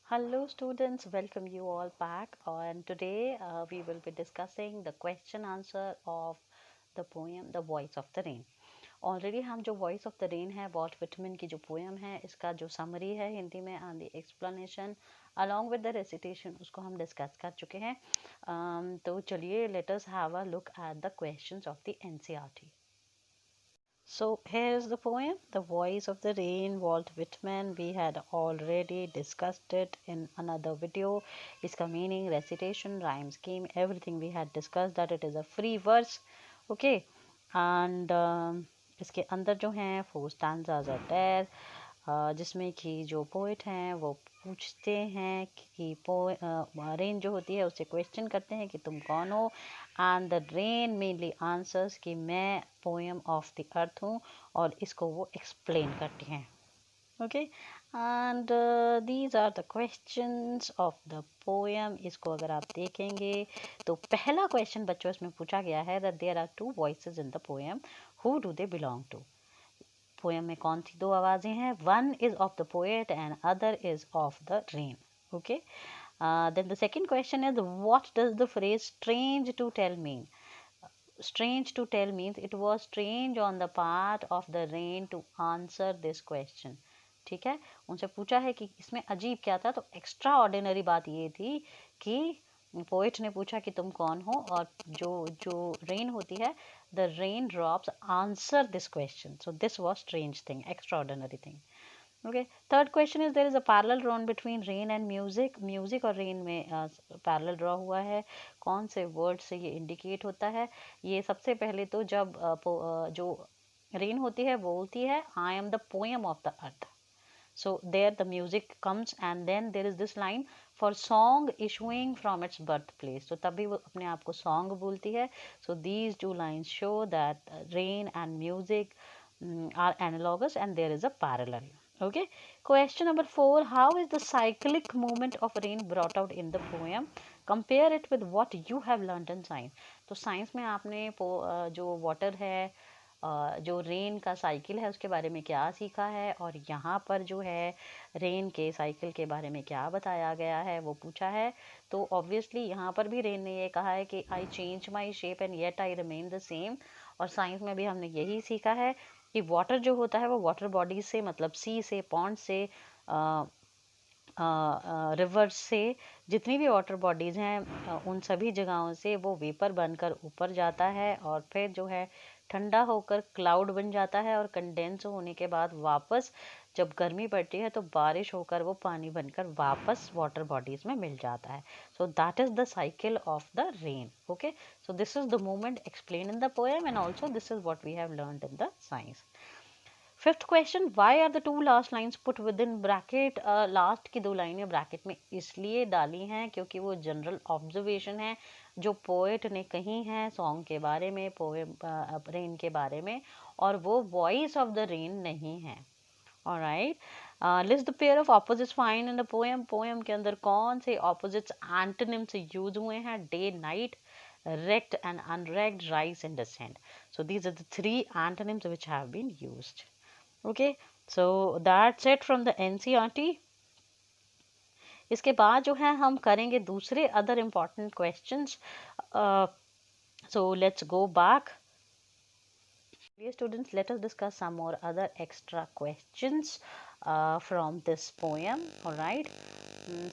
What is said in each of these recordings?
Hello students, welcome you all back, and today we will be discussing the question answer of the poem The Voice of the Rain. Already हम जो voice of the rain है Walt Whitman की जो poem है इसका जो summary है हिंदी में and the explanation along with the recitation उसको हम डिस्कस कर चुके हैं। तो चलिए let us have a look at the questions of the NCERT. So here's the poem, The Voice of the Rain, Walt Whitman. We had already discussed it in another video. Its meaning, recitation, rhyme scheme, everything we had discussed that it is a free verse. Okay, and इसके अंदर जो हैं 4 stanzas are there, जिसमें कि जो poet हैं वो पूछते हैं कि रेन जो होती है उससे क्वेश्चन करते हैं कि तुम कौन हो, and the rain mainly answers कि मैं पोएम ऑफ द अर्थ हूँ, और इसको वो एक्सप्लेन करती हैं। Okay, and these are the questions of the poem. इसको अगर आप देखेंगे तो पहला क्वेश्चन बच्चों इसमें पूछा गया है that there are two voices in the poem, who do they belong to. Poem में कौन सी दो आवाजें हैं? One is of the poet and other is of the rain. Okay, then the second question is, what does the phrase strange to tell mean? Strange to tell means it was strange on the part of the rain to answer this question. ठीक है, उनसे पूछा है कि इसमें अजीब क्या था, तो एक्स्ट्रा ऑर्डिनरी बात ये थी कि पोइट ने पूछा कि तुम कौन हो, और जो जो रेन होती है, the rain drops answer this question, so this was strange thing, extraordinary thing. Okay, third question is there is a parallel drawn between rain and music. Music और रेन में पैरेलल ड्रॉ हुआ है, कौन से word से ये indicate होता है? ये सबसे पहले तो जब जो रेन होती है बोलती है आई am the poem of the earth, so there the music comes and then there is this line for song issuing from its birthplace, so तभी वो अपने आप को song बोलती है। so these two lines show that rain and music are analogous and there is a parallel. Okay, question number 4, how is the cyclic movement of rain brought out in the poem? compare it with what you have learned in science. तो science में आपने जो water है, जो rain का cycle है उसके बारे में क्या सीखा है, और यहाँ पर जो है रेन के साइकिल के बारे में क्या बताया गया है वो पूछा है। तो ऑब्वियसली यहाँ पर भी रेन ने ये कहा है कि I change my shape and yet I remain the same, और साइंस में भी हमने यही सीखा है कि वाटर जो होता है वो वाटर बॉडीज से, मतलब सी से, पॉन्ड से, रिवर्स से, जितनी भी वाटर बॉडीज़ हैं उन सभी जगहों से वो वेपर बनकर ऊपर जाता है, और फिर जो है ठंडा होकर क्लाउड बन जाता है, और कंडेंस होने के बाद वापस जब गर्मी पड़ती है तो बारिश होकर वो पानी बनकर वापस वाटर बॉडीज़ में मिल जाता है। So that is the cycle of the rain. Okay, so this is the movement explain in the poem and also this is what we have learned in the science. Fifth question, why are the two last lines put within bracket? लास्ट की दो लाइनें bracket में इसलिए डाली हैं क्योंकि वो जनरल ऑब्जर्वेशन है जो पोएट ने कही हैं सॉन्ग के बारे में, पोएम रेन के बारे में, और वो वॉइस ऑफ द रेन नहीं है। Alright, list the pair of opposites find in the poem. Poem के अंदर कौन से ऑपोजिट्स एंटोनिम से यूज हुए हैं? Day, night, wrecked and unwrecked, rise and descend. So these are the three antonyms which have been used. Okay, so that's it from the NCERT. इसके बाद जो है हम करेंगे दूसरे other important questions. So let's go back. Dear students, let us discuss some more other extra questions from this poem. All right,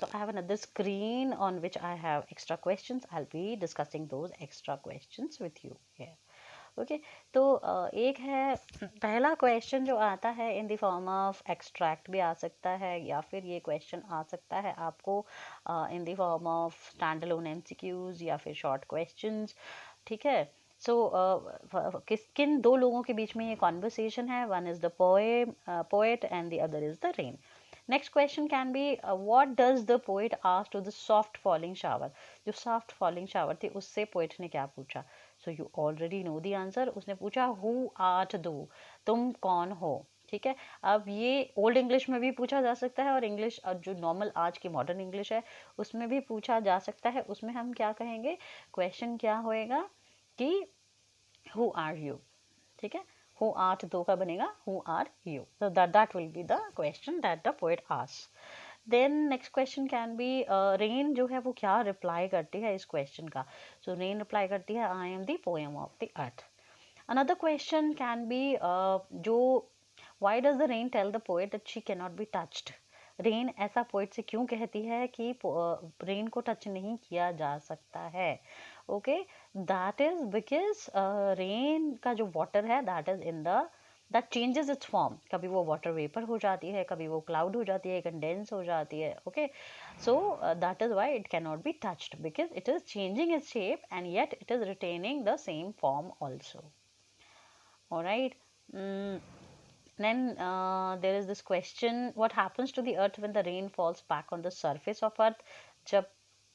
so I have another screen on which I have extra questions. I'll be discussing those extra questions with you here. Okay, तो एक है पहला question जो आता है in the form of extract भी आ सकता है, या फिर ये क्वेश्चन आ सकता है आपको इन the form of stand alone MCQs या फिर शॉर्ट क्वेश्चंस। ठीक है, सो किन दो लोगों के बीच में ये कॉन्वर्सेशन है? One is the poet and the other is the rain. Next question can be, what does the poet ask to the soft falling shower? जो सॉफ्ट फॉलिंग शावर थी उससे पोएट ने क्या पूछा? So you already know the answer. उसने पूछा who art दो, तुम कौन हो? ठीक है, अब ये ओल्ड इंग्लिश में भी पूछा जा सकता है और इंग्लिश जो नॉर्मल आज की मॉडर्न इंग्लिश है उसमें भी पूछा जा सकता है। उसमें हम क्या कहेंगे? क्वेश्चन क्या होएगा कि हु आर यू? ठीक है, हु आर्ट दो का बनेगा who are you, so that will be the question that the poet asks. Then next question can be rain जो है वो क्या रिप्लाई करती है इस क्वेश्चन का. सो रेन रिप्लाई करती है आई am the poem of the earth. Another question can B जो why does the rain tell the poet that she cannot be touched. Rain ऐसा पोइट से क्यों कहती है कि रेन को टच नहीं किया जा सकता है. Okay, that is because rain का जो वाटर है that is in the that changes it's form. कभी वो वाटर वेपर हो जाती है, कभी वो क्लाउड हो जाती है, कंडेंस हो जाती है. Okay, so that is why it can not be touched because it is changing its shape and yet it is retaining the same form also. Alright. Then there is this question, what happens to the earth when the rain falls back on the surface of earth. जब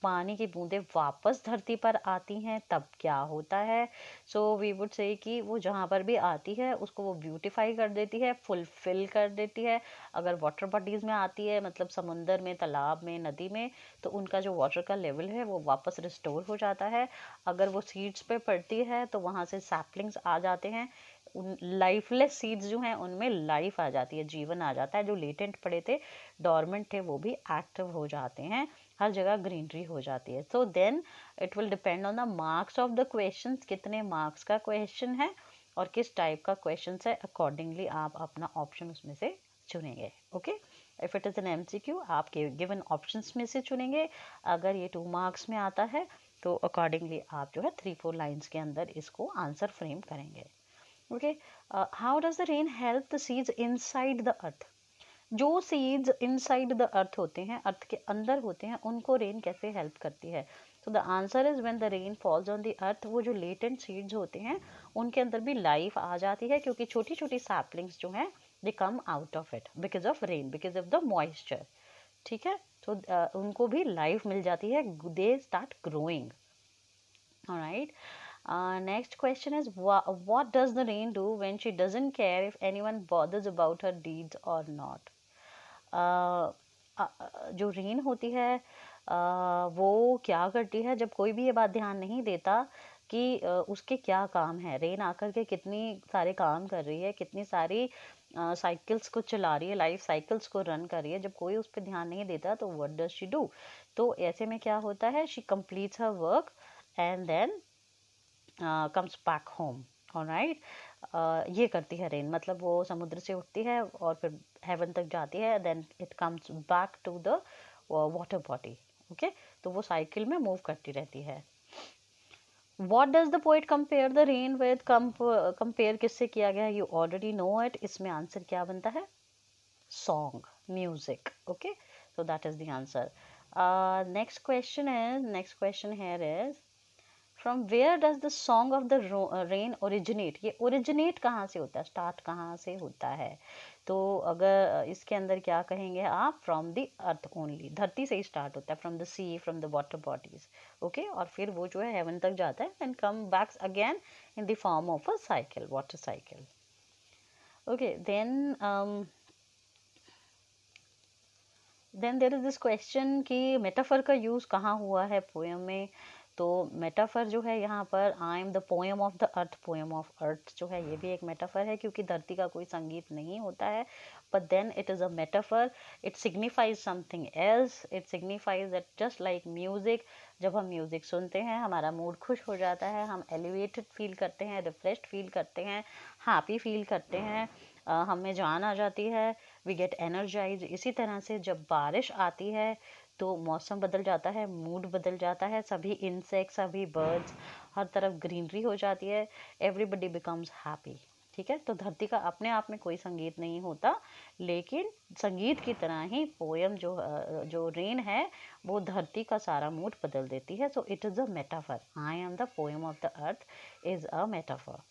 पानी की बूंदें वापस धरती पर आती हैं तब क्या होता है. सो वी वुड से कि वो जहाँ पर भी आती है उसको वो ब्यूटिफाई कर देती है, फुलफिल कर देती है. अगर वाटर बॉडीज में आती है मतलब समुंदर में, तालाब में, नदी में, तो उनका जो वाटर का लेवल है वो वापस रिस्टोर हो जाता है. अगर वो सीड्स पे पड़ती है तो वहाँ से सैपलिंग्स आ जाते हैं. उन लाइफलेस सीड्स जो हैं उनमें लाइफ आ जाती है, जीवन आ जाता है. जो लेटेंट पड़े थे, डॉर्मेंट थे, वो भी एक्टिव हो जाते हैं. हर जगह ग्रीनरी हो जाती है. So then it will depend on the marks of the question. कितने मार्क्स का क्वेश्चन है और किस टाइप का क्वेश्चन है, अकॉर्डिंगली आप अपना ऑप्शन उसमें से चुनेंगे. Okay, if it is an MCQ आप गिवन ऑप्शंस में से चुनेंगे. अगर ये 2 मार्क्स में आता है तो अकॉर्डिंगली आप जो है 3-4 लाइन्स के अंदर इसको आंसर फ्रेम करेंगे. Okay, how does the rain help the seeds inside the earth. जो सीड्स इनसाइड द अर्थ होते हैं, अर्थ के अंदर होते हैं, उनको रेन कैसे हेल्प करती है. तो the answer is when the rain falls on the earth, वो जो लेटेंट सीड्स होते हैं उनके अंदर भी लाइफ आ जाती है क्योंकि छोटी छोटी सैपलिंग्स जो हैं they come out of it because of rain, because of the moisture. ठीक है, तो उनको भी लाइफ मिल जाती है, they start growing. Alright. Next question is what does the rain do when she doesn't care if anyone bothers about her deeds or not. जो rain होती है वो क्या करती है जब कोई भी ये बात ध्यान नहीं देता कि उसके क्या काम है. रेन आकर के कितनी सारे काम कर रही है, कितनी सारी साइकिल्स को चला रही है, लाइफ साइकिल्स को रन कर रही है. जब कोई उस पर ध्यान नहीं देता तो व्हाट डज शी डू. तो ऐसे में क्या होता है, she completes her work and then comes back home. Alright, ये करती है रेन. मतलब वो समुद्र से उठती है और फिर हेवन तक जाती है, then it comes back to the water body. Okay, तो वो साइकिल में मूव करती रहती है. What does the poet compare the rain with. Compare किससे किया गया है, यू ऑलरेडी नो इट. इसमें आंसर क्या बनता है, song, music. Okay, so that is the answer. Next question here is from where does the song of the rain originate. ये originate कहाँ से होता है, स्टार्ट कहाँ से होता है. तो अगर इसके अंदर क्या कहेंगे आप, फ्रॉम द अर्थ ओनली, धरती से ही स्टार्ट होता है, from the sea, from the water bodies. Okay, और फिर वो जो है हेवन तक जाता है and come back again in the form of a cycle, water cycle. Okay, then there is this question कि मेटाफर का यूज़ कहाँ हुआ है पोएम में. तो मेटाफर जो है यहाँ पर, आई am the poem of the earth. Poem of earth जो है ये भी एक मेटाफर है क्योंकि धरती का कोई संगीत नहीं होता है, but then it is a metaphor. It signifies something else. It signifies that just like music, जब हम म्यूज़िक सुनते हैं हमारा मूड खुश हो जाता है, हम एलिवेटेड फील करते हैं, रिफ्रेश्ड फील करते हैं, हैप्पी फील करते हैं, हमें जान आ जाती है, वी गेट एनर्जाइज. इसी तरह से जब बारिश आती है तो मौसम बदल जाता है, मूड बदल जाता है, सभी इंसेक्ट, सभी बर्ड्स, हर तरफ ग्रीनरी हो जाती है, एवरीबडी बिकम्स हैप्पी. ठीक है, तो धरती का अपने आप में कोई संगीत नहीं होता, लेकिन संगीत की तरह ही पोएम जो रेन है वो धरती का सारा मूड बदल देती है. So it is a metaphor. I am the poem of the earth is a metaphor.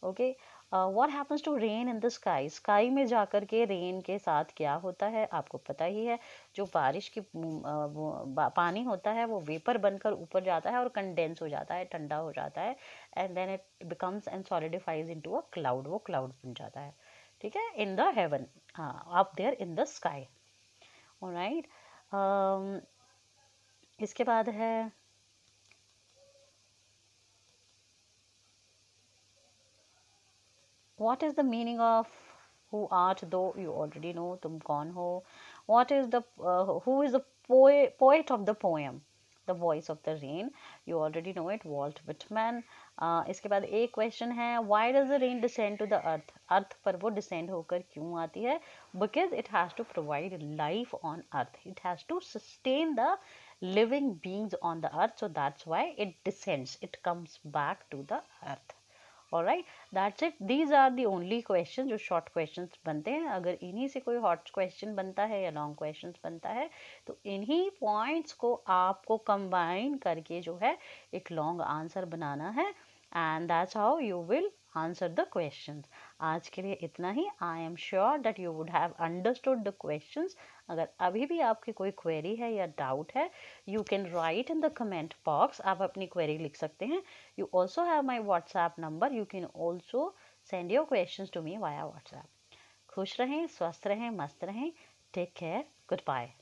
Okay, what happens to rain in the sky. Sky में जाकर के रेन के साथ क्या होता है आपको पता ही है. जो बारिश की पानी होता है वो वेपर बनकर ऊपर जाता है और कंडेंस हो जाता है, ठंडा हो जाता है, and then it becomes and solidifies into a cloud. वो क्लाउड बन जाता है. ठीक है, in the heaven, up there in the sky. Alright, इसके बाद है what is the meaning of who art, though you already know, तुम कौन हो. what is the who is the poet of the poem The Voice of the Rain? You already know it, Walt Whitman. इसके बाद एक question है, why does the rain descend to the earth? अर्थ पर वो descend होकर क्यों आती है? Because it has to provide life on earth. It has to sustain the living beings on the earth, so that's why it descends. It comes back to the earth. Alright, that's it. These are the only question जो short question बनते हैं. अगर इन्हीं से कोई hot question बनता है या लॉन्ग क्वेश्चन बनता है तो इन्हीं पॉइंट्स को आपको कंबाइन करके जो है एक लॉन्ग आंसर बनाना है, and that's how you will answer the question. आज के लिए इतना ही. I am sure that you would have understood the questions. अगर अभी भी आपकी कोई क्वेरी है या डाउट है, you can write in the comment box. आप अपनी क्वेरी लिख सकते हैं. You also have my WhatsApp number. You can also send your questions to me via WhatsApp. खुश रहें, स्वस्थ रहें, मस्त रहें. Take care. Good bye.